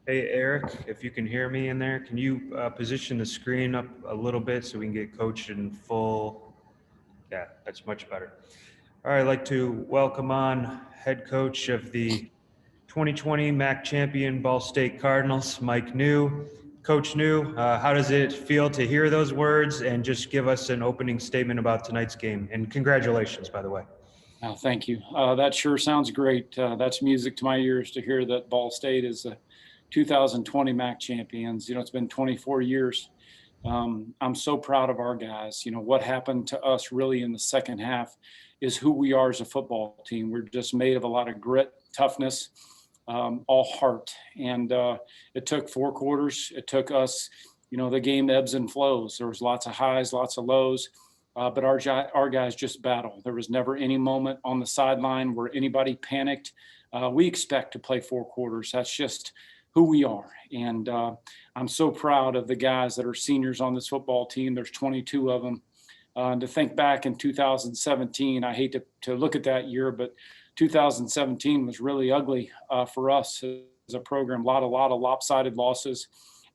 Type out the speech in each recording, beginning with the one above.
Hey, Eric, if you can hear me in there, can you position the screen up a little bit so we can get Coach in full? Yeah, that's much better. All right, I'd like to welcome on head coach of the 2020 MAC champion Ball State Cardinals, Mike New. Coach New, how does it feel to hear those words, and just give us an opening statement about tonight's game? And congratulations, by the way. Thank you. That sure sounds great. That's music to my ears to hear that Ball State is the 2020 MAC champions. It's been 24 years. I'm so proud of our guys. What happened to us really in the second half is who we are as a football team. We're just made of a lot of grit, toughness, all heart. And it took 4 quarters. It took us, the game ebbs and flows. There was lots of highs, lots of lows. But our guys just battle. There was never any moment on the sideline where anybody panicked. We expect to play 4 quarters. That's just who we are. And I'm so proud of the guys that are seniors on this football team. There's 22 of them. To think back in 2017, I hate to look at that year, but 2017 was really ugly for us as a program. A lot of lopsided losses,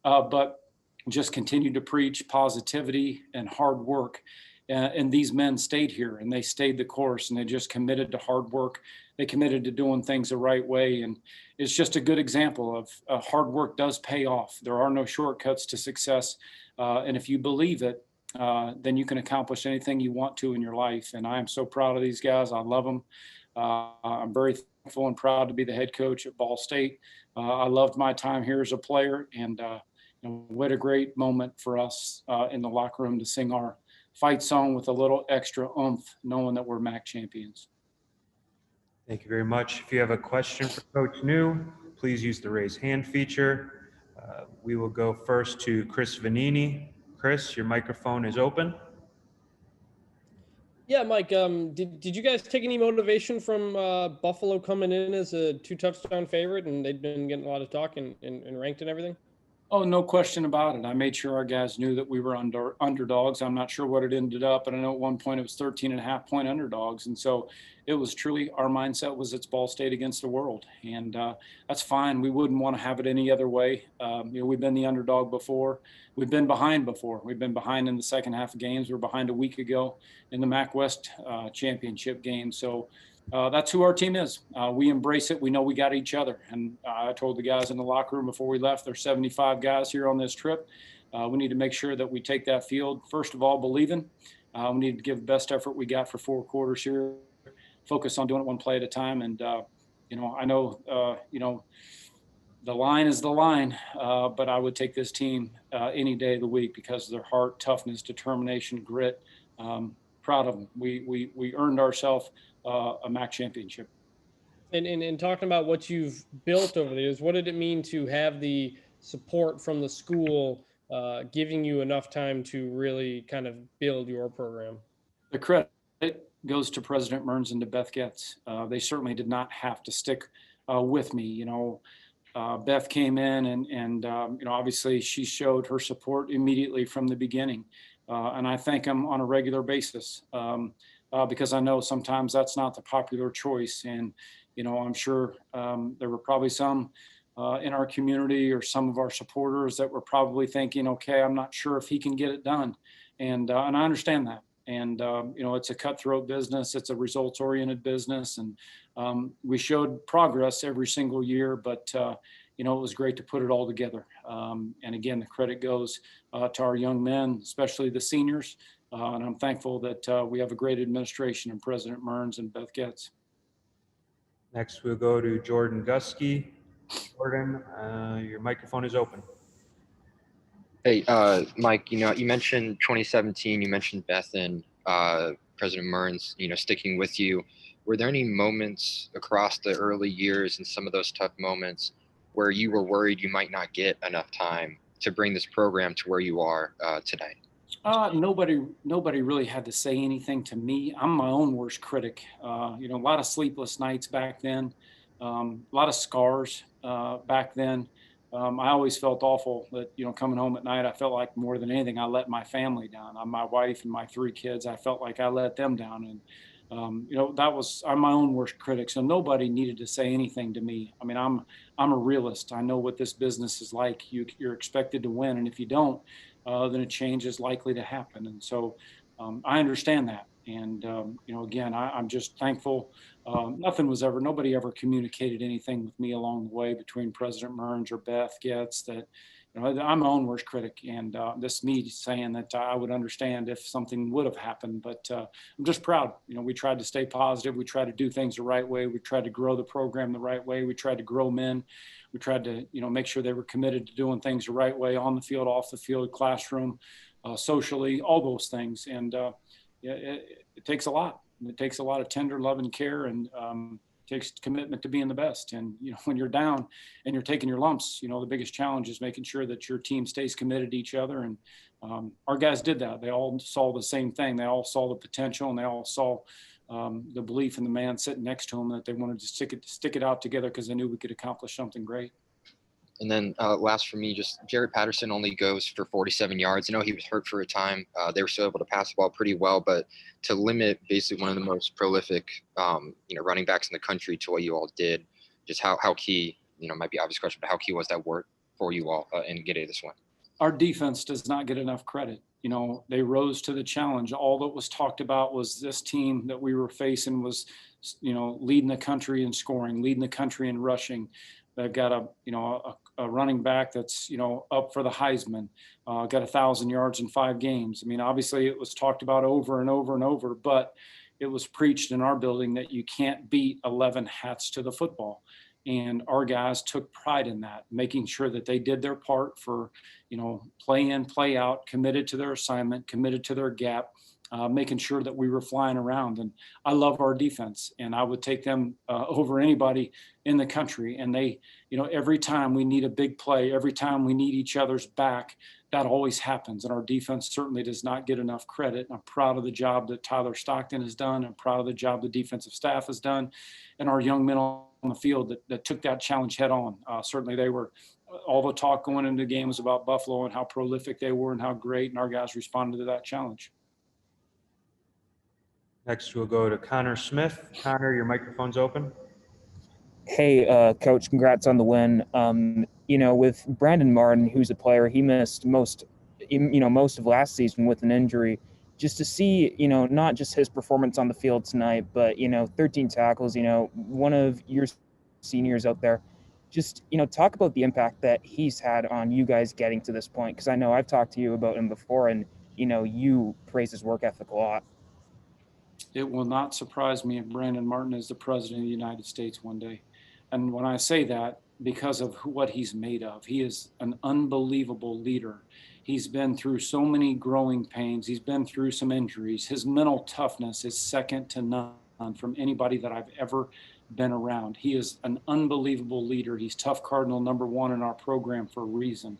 but just continued to preach positivity and hard work. And these men stayed here and they stayed the course, and they just committed to hard work. They committed to doing things the right way. And it's just a good example of hard work does pay off. There are no shortcuts to success. And if you believe it, then you can accomplish anything you want to in your life. And I am so proud of these guys. I love them. I'm very thankful and proud to be the head coach at Ball State. I loved my time here as a player, and what a great moment for us in the locker room to sing our fight song with a little extra oomph, knowing that we're MAC champions. Thank you very much. If you have a question for Coach New, please use the raise hand feature. We will go first to Chris Vanini. Chris, your microphone is open. Yeah, Mike, did you guys take any motivation from Buffalo coming in as a 2-touchdown favorite, and they'd been getting a lot of talk and ranked and everything? Oh, no question about it. I made sure our guys knew that we were underdogs. I'm not sure what it ended up, but I know at one point it was 13.5-point underdogs. And so it was truly, our mindset was it's Ball State against the world. And that's fine. We wouldn't want to have it any other way. We've been the underdog before. We've been behind before. We've been behind in the second half of games. We were behind a week ago in the MAC West championship game. So that's who our team is. We embrace it. We know we got each other. And I told the guys in the locker room before we left, there's 75 guys here on this trip. We need to make sure that we take that field, first of all, believing. We need to give the best effort we got for 4 quarters here, focus on doing it one play at a time. And, I know, the line is the line, but I would take this team any day of the week because of their heart, toughness, determination, grit. Proud of them. We earned ourselves a MAC championship. And talking about what you've built over the years, what did it mean to have the support from the school giving you enough time to really kind of build your program? The credit goes to President Mearns and to Beth Getz. They certainly did not have to stick with me. Beth came in and obviously she showed her support immediately from the beginning. And I thank them on a regular basis because I know sometimes that's not the popular choice. And, I'm sure there were probably some in our community or some of our supporters that were probably thinking, okay, I'm not sure if he can get it done. And I understand that. And, it's a cutthroat business. It's a results-oriented business. And we showed progress every single year, but it was great to put it all together. And again, the credit goes to our young men, especially the seniors. And I'm thankful that we have a great administration and President Mearns and Beth Getz. Next, we'll go to Jordan Gusky. Jordan, your microphone is open. Hey, Mike, you mentioned 2017, you mentioned Beth and President Mearns, sticking with you. Were there any moments across the early years and some of those tough moments where you were worried you might not get enough time to bring this program to where you are today? Nobody really had to say anything to me. I'm my own worst critic. A lot of sleepless nights back then, a lot of scars back then. I always felt awful that, coming home at night, I felt like more than anything, I let my family down. My wife and my 3 kids, I felt like I let them down. I'm my own worst critic. So nobody needed to say anything to me. I mean, I'm a realist. I know what this business is like. You're expected to win, and if you don't, then a change is likely to happen. And so I understand that. And again, I'm just thankful. Nobody ever communicated anything with me along the way between President Mearns or Beth Getz that, I'm my own worst critic. And this is me saying that I would understand if something would have happened, but I'm just proud. We tried to stay positive. We tried to do things the right way. We tried to grow the program the right way. We tried to grow men. We tried to, make sure they were committed to doing things the right way on the field, off the field, classroom, socially, all those things. And it takes a lot. It takes a lot of tender love and care, and takes commitment to being the best. And when you're down and you're taking your lumps, the biggest challenge is making sure that your team stays committed to each other. And our guys did that. They all saw the same thing. They all saw the potential, and they all saw the belief in the man sitting next to them, that they wanted to stick it out together because they knew we could accomplish something great. And then last for me, just Jared Patterson only goes for 47 yards. I know he was hurt for a time. They were still able to pass the ball pretty well, but to limit basically one of the most prolific, running backs in the country to what you all did, just how key, might be an obvious question, but how key was that work for you all in getting this one? Our defense does not get enough credit. They rose to the challenge. All that was talked about was this team that we were facing was, leading the country in scoring, leading the country in rushing. They've got a running back that's, up for the Heisman, got 1,000 yards in 5 games. I mean, obviously it was talked about over and over and over, but it was preached in our building that you can't beat 11 hats to the football. And our guys took pride in that, making sure that they did their part for, play in, play out, committed to their assignment, committed to their gap, making sure that we were flying around. And I love our defense, and I would take them over anybody in the country. And they, every time we need a big play, every time we need each other's back, that always happens. And our defense certainly does not get enough credit. I'm proud of the job that Tyler Stockton has done. I'm proud of the job the defensive staff has done, and our young men on the field that took that challenge head on. Certainly they were, all the talk going into the game was about Buffalo and how prolific they were and how great, and our guys responded to that challenge. Next, we'll go to Connor Smith. Connor, your microphone's open. Hey, Coach, congrats on the win. With Brandon Martin, who's a player, he missed most of last season with an injury. Just to see, not just his performance on the field tonight, but, 13 tackles, one of your seniors out there. Just, talk about the impact that he's had on you guys getting to this point. Because I know I've talked to you about him before, and, you praise his work ethic a lot. It will not surprise me if Brandon Martin is the president of the United States one day. And when I say that, because of what he's made of, he is an unbelievable leader. He's been through so many growing pains. He's been through some injuries. His mental toughness is second to none from anybody that I've ever been around. He is an unbelievable leader. He's tough Cardinal #1 in our program for a reason.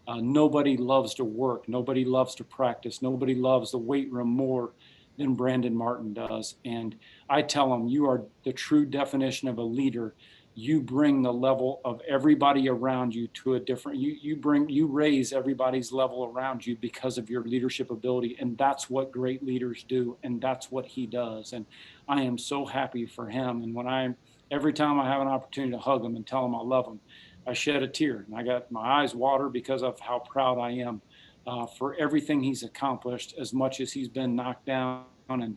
Nobody loves to work. Nobody loves to practice. Nobody loves the weight room more than Brandon Martin does. And I tell him, you are the true definition of a leader. You bring the level of everybody around you to a different, you raise everybody's level around you because of your leadership ability. And that's what great leaders do. And that's what he does. And I am so happy for him. And every time I have an opportunity to hug him and tell him I love him, I shed a tear, and I got my eyes water because of how proud I am for everything he's accomplished, as much as he's been knocked down and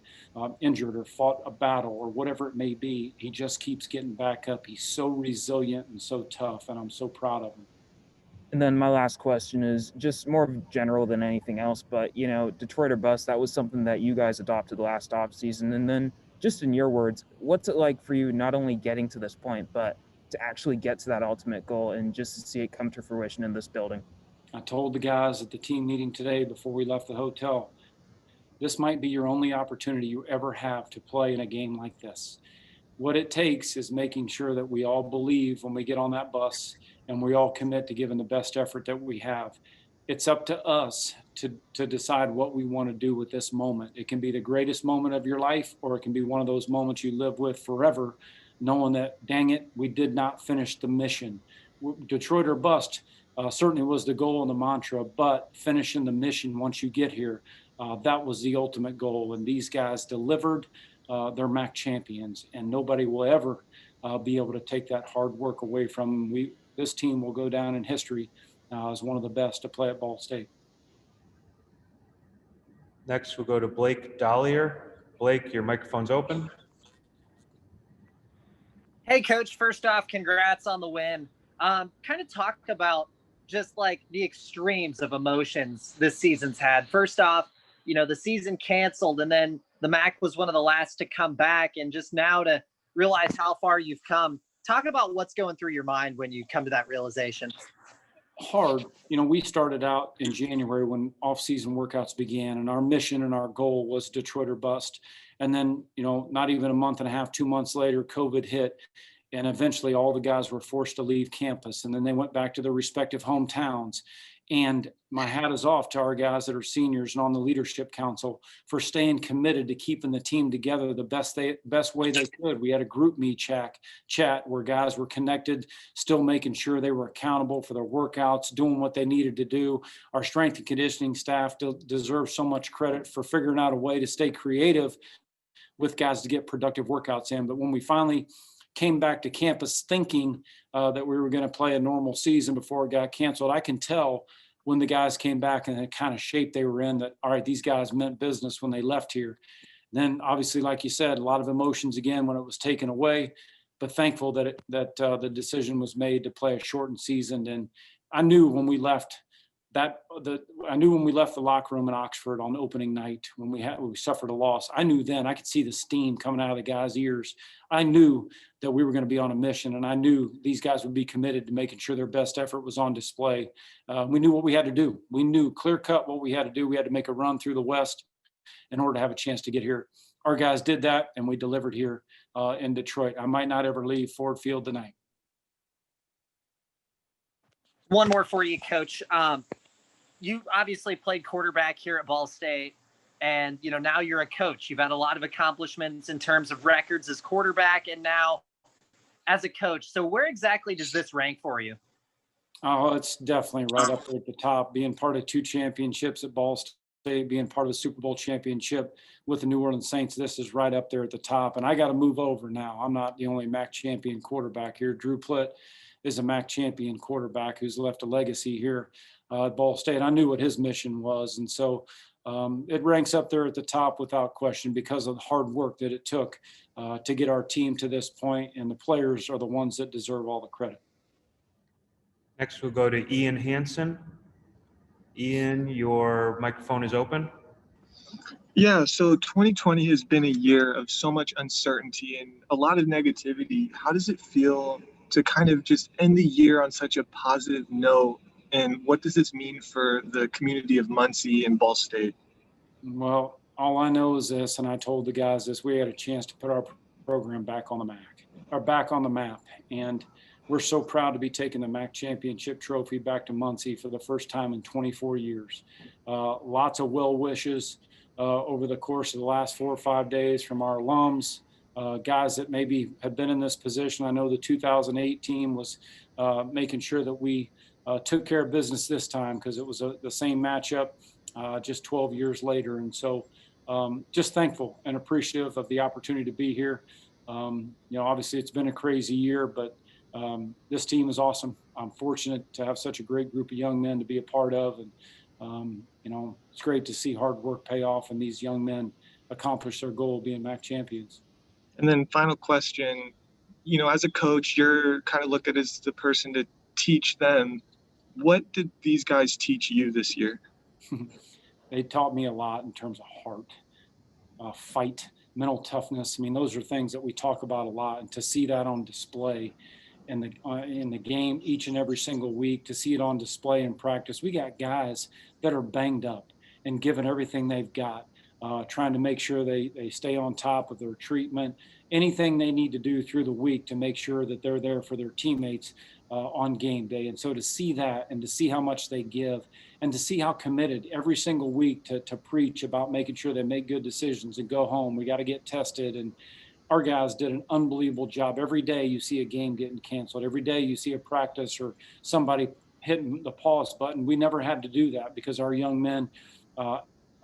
injured or fought a battle or whatever it may be. He just keeps getting back up. He's so resilient and so tough, and I'm so proud of him. And then my last question is just more general than anything else, but, Detroit or bust, that was something that you guys adopted last offseason. And then just in your words, what's it like for you not only getting to this point, but to actually get to that ultimate goal and just to see it come to fruition in this building? I told the guys at the team meeting today before we left the hotel, this might be your only opportunity you ever have to play in a game like this. What it takes is making sure that we all believe when we get on that bus and we all commit to giving the best effort that we have. It's up to us to decide what we want to do with this moment. It can be the greatest moment of your life, or it can be one of those moments you live with forever, knowing that, dang it, we did not finish the mission. Detroit or bust certainly was the goal and the mantra, but finishing the mission once you get here, that was the ultimate goal. And these guys delivered. they're MAC champions, and nobody will ever be able to take that hard work away from them. This team will go down in history as one of the best to play at Ball State. Next, we'll go to Blake Dollier. Blake, your microphone's open. Hey, Coach. First off, congrats on the win. Kind of talk about just like the extremes of emotions this season's had. First off, the season canceled, and then the MAC was one of the last to come back, and just now to realize how far you've come. Talk about what's going through your mind when you come to that realization. Hard. We started out in January when off-season workouts began, and our mission and our goal was Detroit or bust. And then, not even a month and a half, 2 months later, COVID hit, and eventually all the guys were forced to leave campus, and then they went back to their respective hometowns. And my hat is off to our guys that are seniors and on the leadership council for staying committed to keeping the team together the best way they could. We had a group me chat where guys were connected, still making sure they were accountable for their workouts, doing what they needed to do. Our strength and conditioning staff deserves so much credit for figuring out a way to stay creative with guys to get productive workouts in. But when we finally came back to campus thinking that we were going to play a normal season before it got canceled, I can tell when the guys came back and the kind of shape they were in that, all right, these guys meant business when they left here. Then obviously, like you said, a lot of emotions again when it was taken away, but thankful that the decision was made to play a shortened season. And I knew when we left the locker room in Oxford on opening night, when we suffered a loss, I knew then, I could see the steam coming out of the guys' ears. I knew that we were going to be on a mission, and I knew these guys would be committed to making sure their best effort was on display. We knew what we had to do. We knew clear cut what we had to do. We had to make a run through the West in order to have a chance to get here. Our guys did that, and we delivered here in Detroit. I might not ever leave Ford Field tonight. One more for you, Coach. You obviously played quarterback here at Ball State, and now you're a coach. You've had a lot of accomplishments in terms of records as quarterback and now as a coach. So where exactly does this rank for you? Oh, it's definitely right up there at the top. Being part of 2 championships at Ball State, being part of the Super Bowl championship with the New Orleans Saints, this is right up there at the top. And I got to move over now. I'm not the only MAC champion quarterback here. Drew Plitt is a MAC champion quarterback who's left a legacy here at Ball State. I knew what his mission was. And so it ranks up there at the top without question because of the hard work that it took to get our team to this point, and the players are the ones that deserve all the credit. Next, we'll go to Ian Hansen. Ian, your microphone is open. Yeah, so 2020 has been a year of so much uncertainty and a lot of negativity. How does it feel to kind of just end the year on such a positive note? And what does this mean for the community of Muncie and Ball State? Well, all I know is this, and I told the guys this: we had a chance to put our program back on the map. And we're so proud to be taking the MAC championship trophy back to Muncie for the first time in 24 years. Lots of well wishes over the course of the last 4 or 5 days from our alums, guys that maybe have been in this position. I know the 2008 team was making sure that we took care of business this time because it was the same matchup just 12 years later. And so just thankful and appreciative of the opportunity to be here. Obviously it's been a crazy year, but this team is awesome. I'm fortunate to have such a great group of young men to be a part of. And, it's great to see hard work pay off and these young men accomplish their goal of being MAC champions. And then final question, as a coach, you're kind of looked at as the person to teach them. What did these guys teach you this year? They taught me a lot in terms of heart, fight, mental toughness. I mean, those are things that we talk about a lot, and to see that on display in the game each and every single week, to see it on display in practice. We got guys that are banged up and giving everything they've got, trying to make sure they stay on top of their treatment, anything they need to do through the week to make sure that they're there for their teammates on game day. And so to see that and to see how much they give and to see how committed every single week to preach about making sure they make good decisions and go home. We got to get tested. And our guys did an unbelievable job. Every day you see a game getting canceled. Every day you see a practice or somebody hitting the pause button. We never had to do that because our young men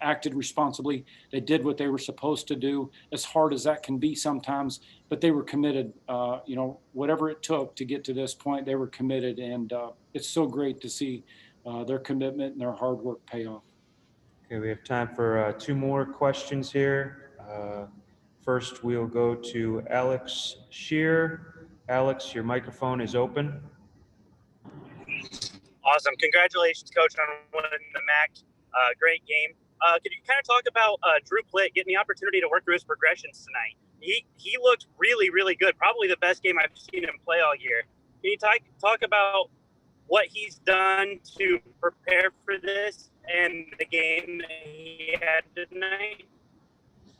acted responsibly. They did what they were supposed to do, as hard as that can be sometimes, but they were committed. Whatever it took to get to this point, they were committed. And it's so great to see their commitment and their hard work pay off. Okay, we have time for 2 more questions here. First, we'll go to Alex Shear. Alex, your microphone is open. Awesome. Congratulations, Coach, on winning the MAC. Great game. Could you kind of talk about Drew Plitt getting the opportunity to work through his progressions tonight? He looked really, really good. Probably the best game I've seen him play all year. Can you talk about what he's done to prepare for this and the game that he had tonight?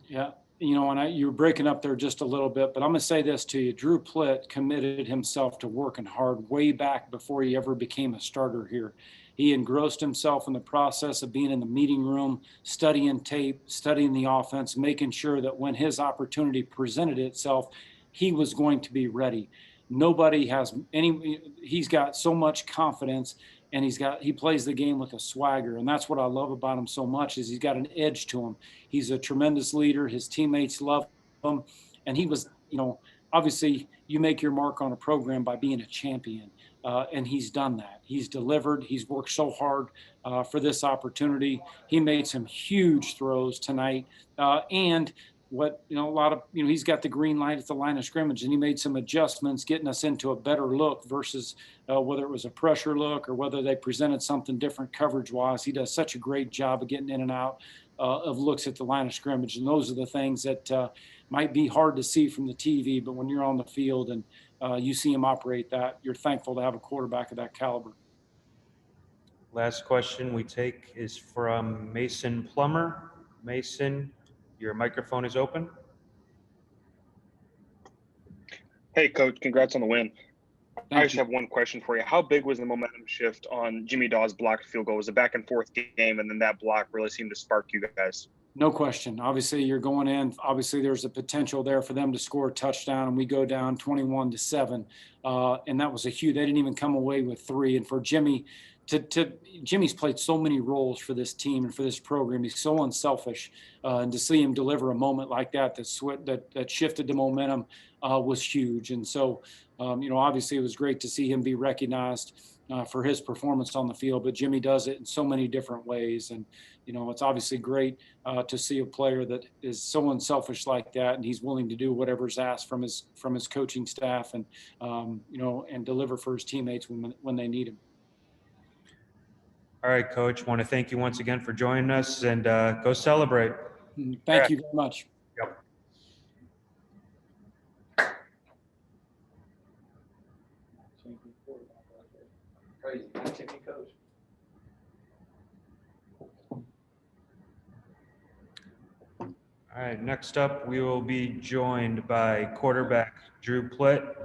Yeah. And you were breaking up there just a little bit, but I'm going to say this to you. Drew Plitt committed himself to working hard way back before he ever became a starter here. He engrossed himself in the process of being in the meeting room, studying tape, studying the offense, making sure that when his opportunity presented itself, he was going to be ready. He's got so much confidence, and he plays the game with a swagger. And that's what I love about him so much, is he's got an edge to him. He's a tremendous leader. His teammates love him. And he was, obviously you make your mark on a program by being a champion. And he's done that. He's delivered. He's worked so hard for this opportunity. He made some huge throws tonight. He's got the green light at the line of scrimmage, and he made some adjustments, getting us into a better look versus whether it was a pressure look or whether they presented something different coverage wise. He does such a great job of getting in and out of looks at the line of scrimmage. And those are the things that might be hard to see from the TV, but when you're on the field and you see him operate that, you're thankful to have a quarterback of that caliber. Last question we take is from Mason Plummer. Mason, your microphone is open. Hey, Coach, congrats on the win. I just you. have one question for you. How big was the momentum shift on Jimmy Dawes' blocked field goal? It was a back and forth game, and then that block really seemed to spark you guys. No question. Obviously, you're going in. Obviously, there's a potential there for them to score a touchdown, and we go down 21-7. And that was a huge. They didn't even come away with 3. And for Jimmy, Jimmy's played so many roles for this team and for this program. He's so unselfish, and to see him deliver a moment like that that shifted the momentum was huge. And so, obviously, it was great to see him be recognized for his performance on the field. But Jimmy does it in so many different ways, and it's obviously great to see a player that is so unselfish like that, and he's willing to do whatever's asked from his coaching staff, and and deliver for his teammates when they need him. All right, Coach, want to thank you once again for joining us, and go celebrate. Thank you very much. Yep. All right, next up, we will be joined by quarterback Drew Plitt.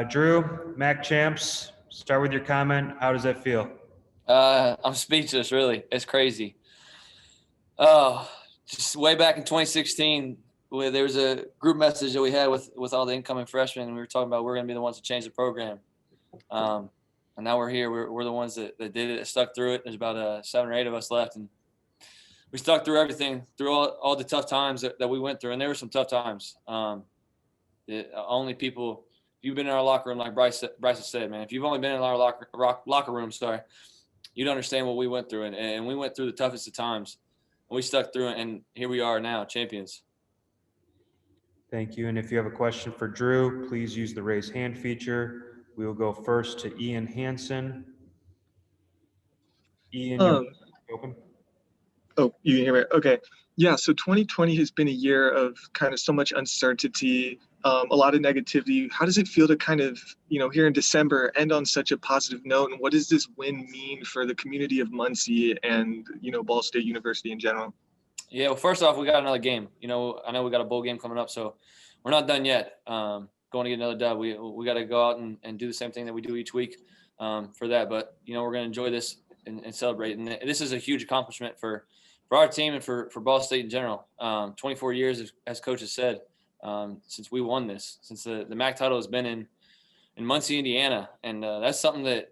Drew, MAC champs, start with your comment. How does that feel? I'm speechless, really. It's crazy. Just way back in 2016, there was a group message that we had with all the incoming freshmen, and we were talking about we're going to be the ones to change the program. And now we're here. We're the ones that did it, that stuck through it. There's about 7 or 8 of us left, and we stuck through everything, through all the tough times that we went through, and there were some tough times. Only people, if you've been in our locker room, like Bryce has said, man, if you've only been in our locker room, you'd understand what we went through, and we went through the toughest of times. And we stuck through it, and here we are now, champions. Thank you. And if you have a question for Drew, please use the raise hand feature. We will go first to Ian Hansen. Ian, you're open. Oh, you can hear me? Okay. Yeah, so 2020 has been a year of kind of so much uncertainty, a lot of negativity. How does it feel to kind of, here in December, end on such a positive note? And what does this win mean for the community of Muncie and, Ball State University in general? Yeah, well, first off, we got another game. I know we got a bowl game coming up, so we're not done yet. Going to get another dub. We got to go out and do the same thing that we do each week for that. But, we're going to enjoy this and celebrate. And this is a huge accomplishment for our team and for Ball State in general. 24 years, as Coach has said, since we won this, since the MAC title has been in Muncie, Indiana. And that's something that,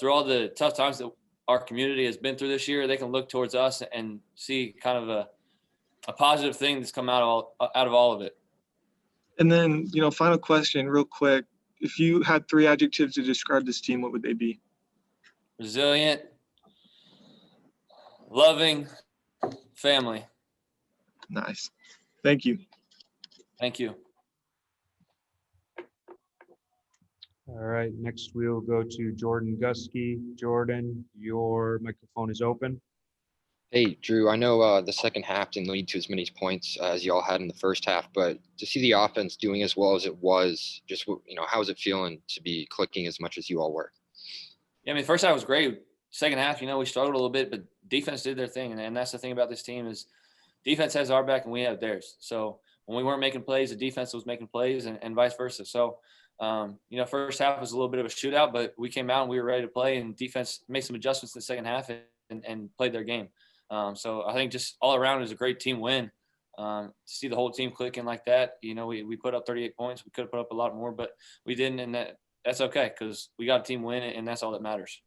through all the tough times that our community has been through this year, they can look towards us and see kind of a positive thing that's come out of all of it. And then, final question real quick. If you had 3 adjectives to describe this team, what would they be? Resilient, loving, family. Nice. Thank you. Thank you. All right, next we'll go to Jordan Gusky. Jordan, your microphone is open. Hey, Drew, I know the second half didn't lead to as many points as y'all had in the first half, but to see the offense doing as well as it was, just, how was it feeling to be clicking as much as you all were? Yeah, I mean, first half was great. Second half, we struggled a little bit, but defense did their thing. And that's the thing about this team is defense has our back and we have theirs. So when we weren't making plays, the defense was making plays and vice versa. So, first half was a little bit of a shootout, but we came out and we were ready to play, and defense made some adjustments in the second half and played their game. So I think just all around it was a great team win. To see the whole team clicking like that, we put up 38 points. We could have put up a lot more, but we didn't, and that's okay because we got a team win, and that's all that matters.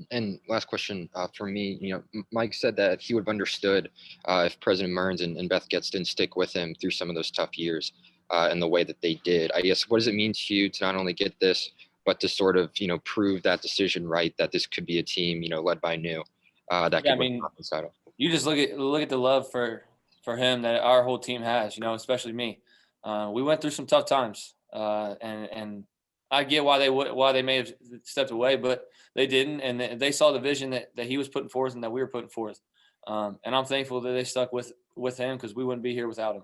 And last question for me, Mike said that he would have understood if President Mearns and Beth Getz didn't stick with him through some of those tough years and the way that they did. I guess, what does it mean to you to not only get this, but to sort of, prove that decision right, that this could be a team, led by New that could win the conference title? You just look at the love for him that our whole team has, especially me. We went through some tough times, and I get why they may have stepped away, but they didn't, and they saw the vision that he was putting forth and that we were putting forth. And I'm thankful that they stuck with him because we wouldn't be here without him.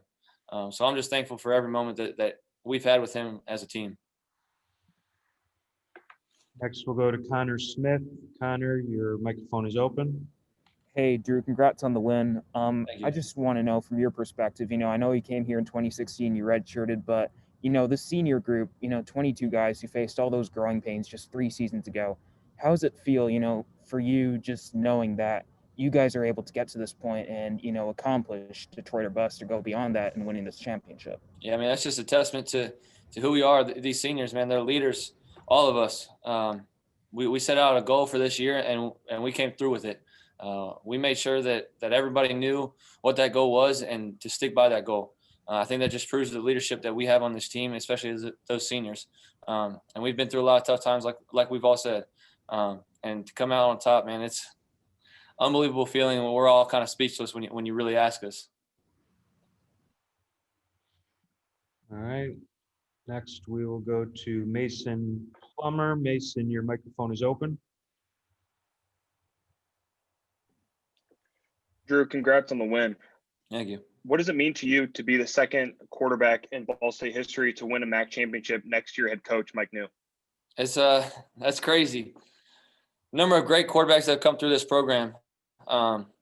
So I'm just thankful for every moment that we've had with him as a team. Next, we'll go to Connor Smith. Connor, your microphone is open. Hey, Drew, congrats on the win. Thank you. I just want to know from your perspective, I know you came here in 2016, you redshirted, but, the senior group, 22 guys who faced all those growing pains just 3 seasons ago. How does it feel, for you just knowing that you guys are able to get to this point and, accomplish Detroit or bust or go beyond that and winning this championship? Yeah, I mean, that's just a testament to who we are. These seniors, man, they're leaders, all of us. We set out a goal for this year, and we came through with it. We made sure that everybody knew what that goal was and to stick by that goal. I think that just proves the leadership that we have on this team, especially as those seniors. And we've been through a lot of tough times, like we've all said. And to come out on top, man, it's unbelievable feeling. We're all kind of speechless when you really ask us. All right. Next, we will go to Mason Plummer. Mason, your microphone is open. Drew, congrats on the win. Thank you. What does it mean to you to be the second quarterback in Ball State history to win a MAC championship next to your head coach, Mike New? It's that's crazy. Number of great quarterbacks that have come through this program.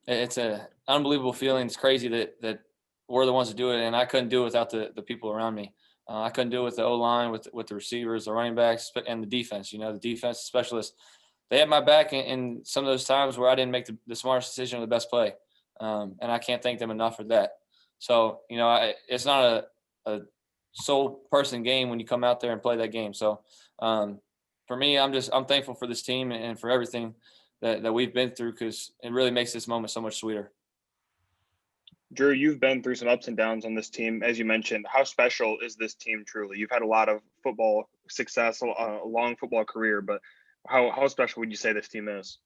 It's an unbelievable feeling. It's crazy that we're the ones to do it, and I couldn't do it without the people around me. I couldn't do it with the O-line, with the receivers, the running backs, and the defense. The defense specialists. They had my back in some of those times where I didn't make the smartest decision or the best play, and I can't thank them enough for that. So, it's not a sole person game when you come out there and play that game. So, for me, I'm thankful for this team and for everything that we've been through because it really makes this moment so much sweeter. Drew, you've been through some ups and downs on this team. As you mentioned, how special is this team truly? You've had a lot of football success, a long football career, but how special would you say this team is?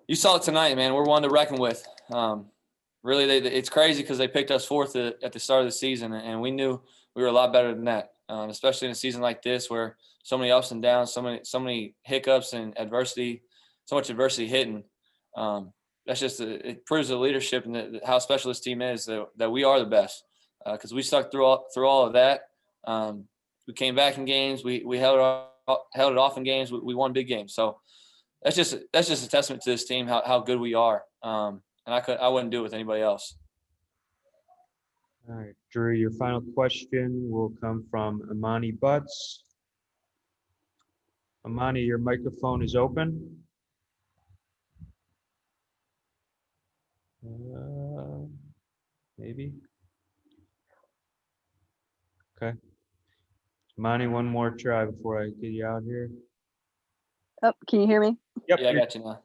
You saw it tonight, man. We're one to reckon with. Really, it's crazy because they picked us fourth at the start of the season, and we knew we were a lot better than that, especially in a season like this where so many ups and downs, so many hiccups and adversity, so much adversity hitting. That's just it proves the leadership and how special this team is that we are the best because we stuck through all of that. We came back in games. We held it off in games. We won big games. So that's just a testament to this team how good we are. And I wouldn't do it with anybody else. All right, Drew, your final question will come from Amani Butts. Amani, your microphone is open. Maybe. Okay. Amani, one more try before I get you out here. Oh, can you hear me? Yep. Yeah, I got you now.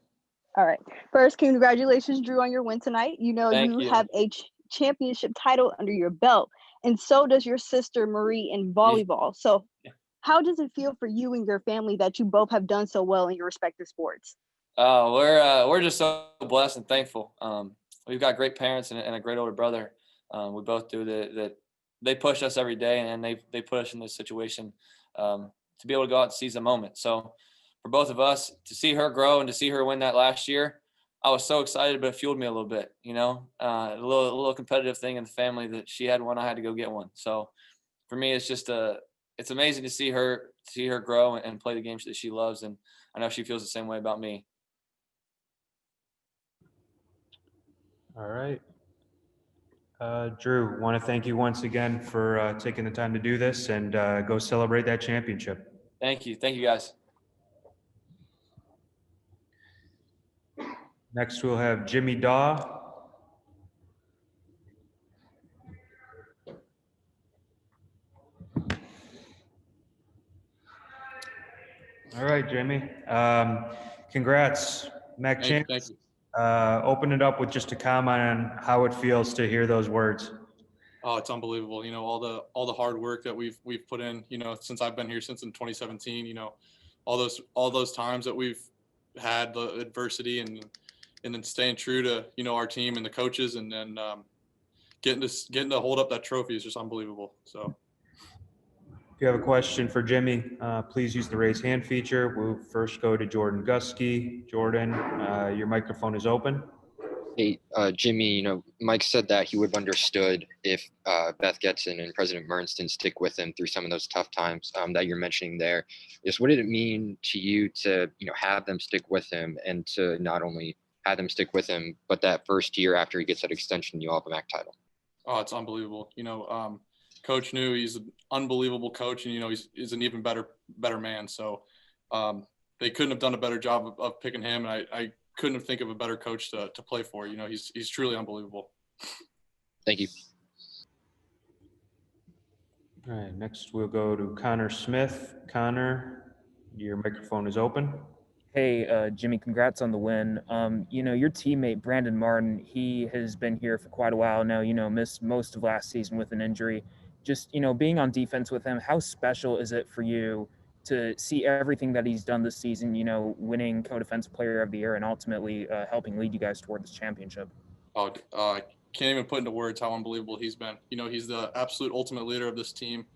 All right. First, congratulations, Drew, on your win tonight. You know, Thank you you. have a championship title under your belt, and so does your sister Marie in volleyball. So, how does it feel for you and your family that you both have done so well in your respective sports? We're just so blessed and thankful. We've got great parents and a great older brother. We both do that. They push us every day, and they put us in this situation to be able to go out and seize the moment. So for both of us to see her grow and to see her win that last year, I was so excited, but it fueled me a little bit. A little competitive thing in the family that she had one, I had to go get one. So for me, it's just it's amazing to see her grow and play the games that she loves, and I know she feels the same way about me. All right. Drew, want to thank you once again for taking the time to do this, and go celebrate that championship. Thank you, guys. Next, we'll have Jimmy Daw. All right, Jimmy. Congrats, MAC champ. Thank you. Open it up with just a comment on how it feels to hear those words. Oh, it's unbelievable. All the hard work that we've put in, since I've been here since in 2017, all those times that we've had the adversity and then staying true to, our team and the coaches, and then getting to hold up that trophy is just unbelievable. So If you have a question for Jimmy, please use the raise hand feature. We'll first go to Jordan Gusky. Jordan, your microphone is open. Hey, Jimmy, Mike said that he would have understood if Beth Getson and President Mearns didn't stick with him through some of those tough times that you're mentioning there. Just what did it mean to you to, have them stick with him, and to not only have them stick with him, but that first year after he gets that extension, you all have a MAC title? Oh, it's unbelievable. Coach knew he's an unbelievable coach, and he's an even better man. So they couldn't have done a better job of picking him. And I couldn't think of a better coach to play for. He's truly unbelievable. Thank you. All right, next we'll go to Connor Smith. Connor, your microphone is open. Hey, Jimmy, congrats on the win. Your teammate, Brandon Martin, he has been here for quite a while now, missed most of last season with an injury. Just, being on defense with him, how special is it for you to see everything that he's done this season, winning co-defensive player of the year and ultimately helping lead you guys toward this championship? Oh, I can't even put into words how unbelievable he's been. He's the absolute ultimate leader of this team.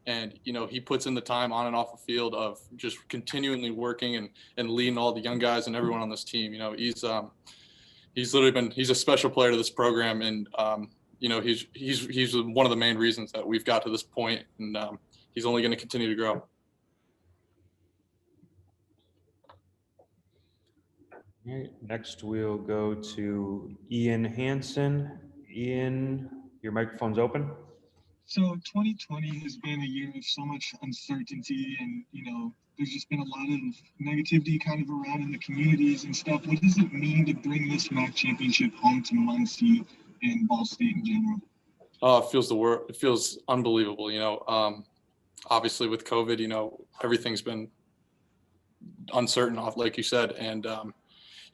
And, he puts in the time on and off the field of just continually working and leading all the young guys and everyone on this team. He's literally he's a special player to this program. And, he's one of the main reasons that we've got to this point, and he's only going to continue to grow. All right, next we'll go to Ian Hansen. Ian, your microphone's open. So 2020 has been a year of so much uncertainty, and there's just been a lot of negativity kind of around in the communities and stuff. What does it mean to bring this MAC championship home to Muncie and Ball State in general? Oh, it feels unbelievable. Obviously with COVID, everything's been uncertain, like you said, and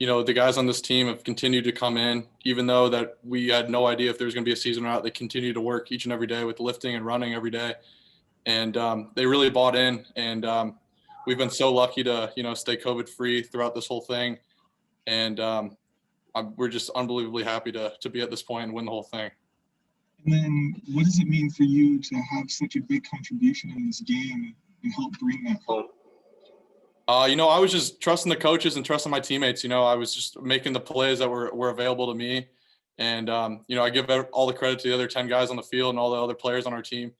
the guys on this team have continued to come in, even though that we had no idea if there was going to be a season or not. They continue to work each and every day with lifting and running every day. And they really bought in. And we've been so lucky to, stay COVID free throughout this whole thing. And we're just unbelievably happy to be at this point and win the whole thing. And then what does it mean for you to have such a big contribution in this game and help bring that home? I was just trusting the coaches and trusting my teammates. I was just making the plays that were available to me. And, I give all the credit to the other 10 guys on the field and all the other players on our team.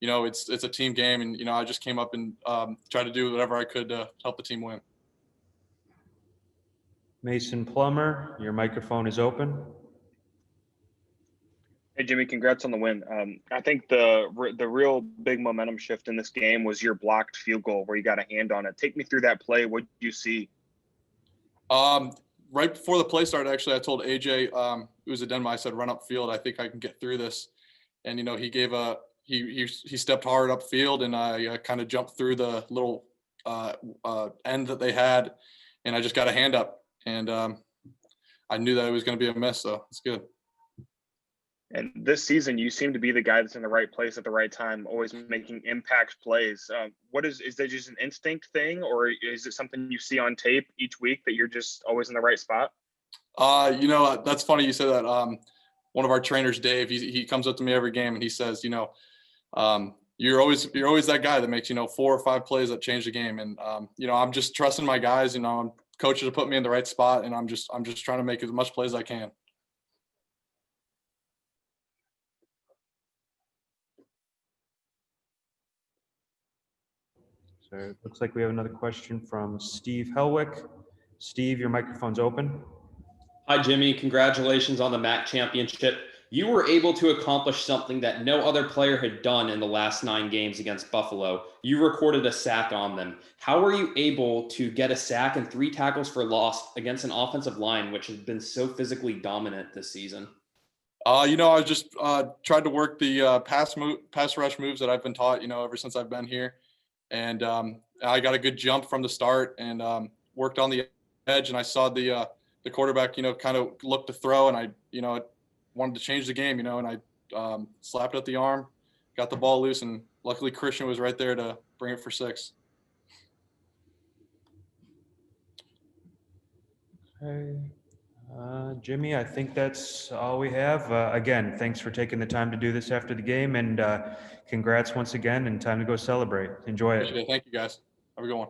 It's a team game, and, I just came up and tried to do whatever I could to help the team win. Mason Plummer, your microphone is open. Hey, Jimmy, congrats on the win. I think the real big momentum shift in this game was your blocked field goal where you got a hand on it. Take me through that play. What did you see? Right before the play started, actually, I told AJ, it was a Denma, I said, run up field. I think I can get through this. And, he gave he stepped hard up field, and I kind of jumped through the little end that they had, and I just got a hand up, and I knew that it was going to be a miss, so it's good. And this season, you seem to be the guy that's in the right place at the right time, always making impact plays. Is that just an instinct thing, or is it something you see on tape each week that you're just always in the right spot? That's funny you said that. One of our trainers, Dave, he comes up to me every game and he says, you're always that guy that makes 4 or 5 plays that change the game. And I'm just trusting my guys. I'm coaches to put me in the right spot, and I'm just trying to make as much plays as I can. So it looks like we have another question from Steve Helwick. Steve, your microphone's open. Hi, Jimmy. Congratulations on the MAC championship. You were able to accomplish something that no other player had done in the last 9 games against Buffalo. You recorded a sack on them. How were you able to get a sack and 3 tackles for loss against an offensive line which has been so physically dominant this season? I just tried to work the pass rush moves that I've been taught, ever since I've been here. And I got a good jump from the start and worked on the edge, and I saw the quarterback, kind of look to throw, and I, wanted to change the game, and I slapped at the arm, got the ball loose, and luckily Christian was right there to bring it for 6. Okay. Jimmy, I think that's all we have. Again, thanks for taking the time to do this after the game, and congrats once again, and time to go celebrate. Enjoy it. Thank you, guys. Have a good one.